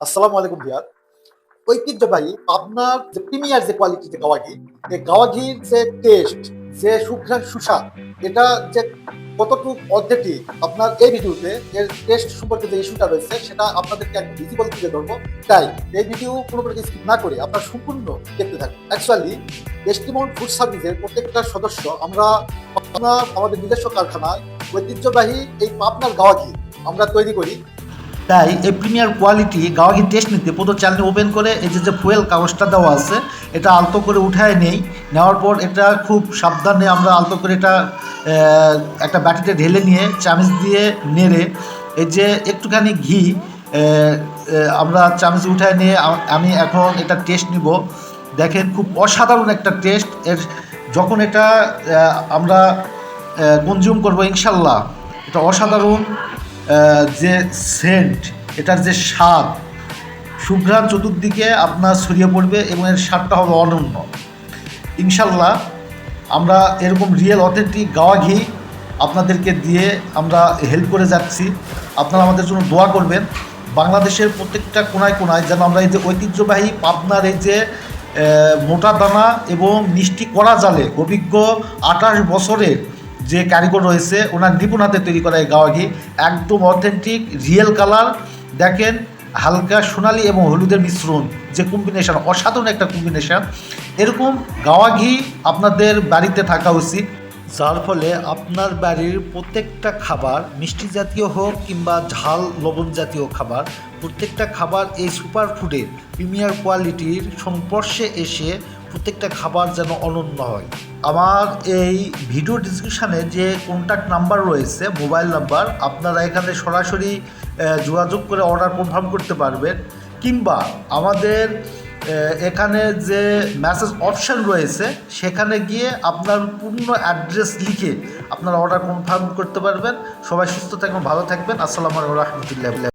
আসসালামু আলাইকুম ভিয়ার। ঐতিহ্যবাহী পাবনার যে প্রিমিয়ার যে কোয়ালিটি যে গাওয়া ঘি, এই গাওয়া ঘির যে টেস্ট, যে সুঘ্রাণ সুস্বাদ, এটা যে কতটুকু অথেন্টিক আপনার এই ভিডিওতে এর টেস্ট সম্পর্কে যে ইস্যুটা রয়েছে সেটা আপনাদেরকে একদম ভিজিবল তুলে ধরবো। তাই এই ভিডিও কোনো প্রকার স্কিপ না করে আপনার সম্পূর্ণ দেখতে থাকুন। অ্যাকচুয়ালি টেস্টিমন ফুড সার্ভিসের প্রত্যেকটা সদস্য আমরা আমাদের নিজস্ব কারখানায় ঐতিহ্যবাহী এই পাবনার গাওয়া ঘি আমরা তৈরি করি। তাই এই প্রিমিয়ার কোয়ালিটি গাওয়া ঘি টেস্ট নিতে প্রথম চ্যানেল ওপেন করে এই যে ফুয়েল কাগজটা দেওয়া আছে এটা আলতো করে উঠায় নেই। নেওয়ার পর এটা খুব সাবধানে আমরা আলতো করে এটা একটা বাটিতে ঢেলে নিয়ে চামচ দিয়ে নেড়ে এই যে একটুখানি ঘি আমরা চামচ উঠায় নিয়ে আমি এখন এটা টেস্ট নিব। দেখেন খুব অসাধারণ একটা টেস্ট এর। যখন এটা আমরা কনজিউম করবো ইনশাল্লাহ এটা অসাধারণ যে সেন্ট, এটার যে স্বাদ, সুঘ্রাণ চতুর্দিকে আপনার ছড়িয়ে পড়বে এবং এর স্বাদটা হবে অনন্য। ইনশাল্লাহ আমরা এরকম রিয়েল অথেন্টিক গাওয়া ঘি আপনাদেরকে দিয়ে আমরা হেল্প করে যাচ্ছি। আপনারা আমাদের জন্য দোয়া করবেন। বাংলাদেশের প্রত্যেকটা কোনায় কোনায় যেন আমরা এই যে ঐতিহ্যবাহী পাবনার এই যে মোটা দানা এবং মিষ্টি করা জালে অভিজ্ঞ 28 বছরের যে কারিগর রয়েছে ওনার নিপুণ হাতে তৈরি করা এই গাওয়া ঘি একদম অথেন্টিক রিয়েল কালার। দেখেন হালকা সোনালি এবং হলুদের মিশ্রণ, যে কম্বিনেশান অসাধারণ একটা কম্বিনেশান। এরকম গাওয়া ঘি আপনাদের বাড়িতে থাকা উচিত, যার ফলে আপনার বাড়ির প্রত্যেকটা খাবার মিষ্টি জাতীয় হোক কিংবা ঝাল লবণ জাতীয় খাবার, প্রত্যেকটা খাবার এই সুপার ফুডের প্রিমিয়ার কোয়ালিটির সংস্পর্শে এসে প্রত্যেকটা খাবার যেন অনন্য হয়। আমার এই ভিডিও ডিসক্রিপশানে যে কন্ট্যাক্ট নাম্বার রয়েছে, মোবাইল নাম্বার, আপনারা এখানে সরাসরি যোগাযোগ করে অর্ডার কনফার্ম করতে পারবেন, কিংবা আমাদের এখানে যে মেসেজ অপশান রয়েছে সেখানে গিয়ে আপনার পূর্ণ অ্যাড্রেস লিখে আপনারা অর্ডার কনফার্ম করতে পারবেন। সবাই সুস্থ থাকবেন, ভালো থাকবেন। আসসালামু আলাইকুম রহমতুল্লাহ।